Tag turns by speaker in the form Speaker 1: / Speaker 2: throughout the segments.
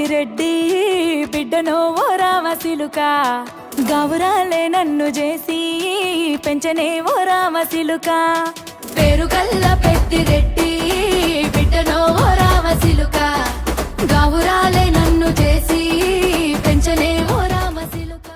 Speaker 1: పెద్దిరెడ్డి బిడ్డనో ఓ రామసిలుక గౌరాలే నన్ను చేసి పెంచనే ఓ రామసిలుక పేరు కల్ల పెద్దిరెడ్డి బిడ్డనో ఓ రామసిలుక గౌరాలే నన్ను చేసి పెంచనే ఓ రామసిలుక.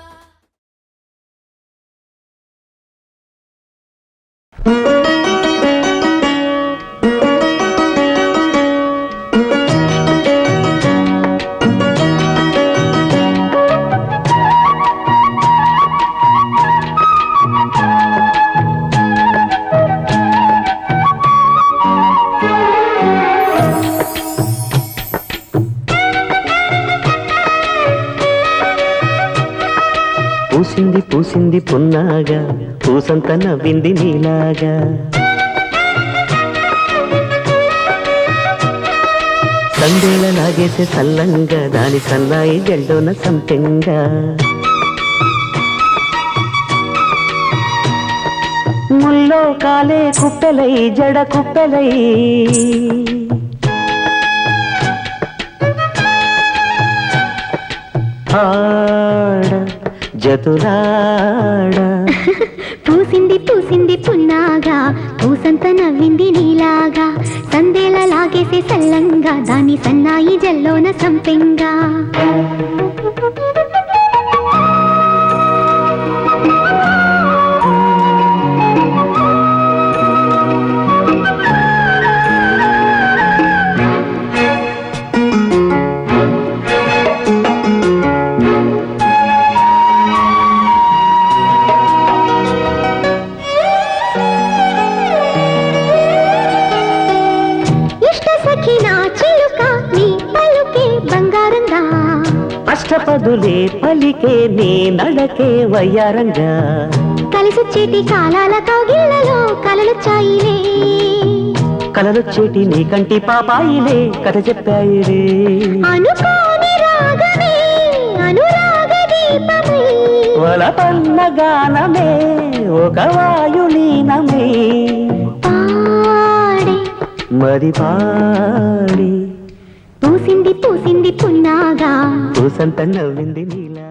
Speaker 2: పూసింది పూసింది పున్నాగా పూసంత నవ్వింది నీలాగా సందేళ లాగేసే సల్లంగా దాని సన్నాయి జల్డోన సంపెంగా ముల్లో కాలే కుప్పెలై జడ కుప్పెలై ఆడ జతులాడ
Speaker 3: పూసింది పూసింది పున్నాగా పూసంత నవ్వింది నీలాగా సందేల లాగేసే సల్లంగా దాని సన్నాయి జల్లోన సంపెంగా
Speaker 2: అష్టపదులే పలికే నీ నడకే వయ్యారంగా
Speaker 3: కలిసొచ్చేటి కాలాల కౌగిళ్లలో కలలొచ్చాయిలే
Speaker 2: కలలొచ్చేటి నీ కంటి పాపాయిలే కథ చెప్పాయిలే
Speaker 3: అనుకోని రాగమే అనురాగ దీపమై
Speaker 2: వలపన్న గానమే ఒక వాయులీనమే
Speaker 3: పాడే
Speaker 2: మరి పాడి
Speaker 3: పూసింది పూసింది పున్నాగా
Speaker 2: పూసంత నవ్వింది నీలా.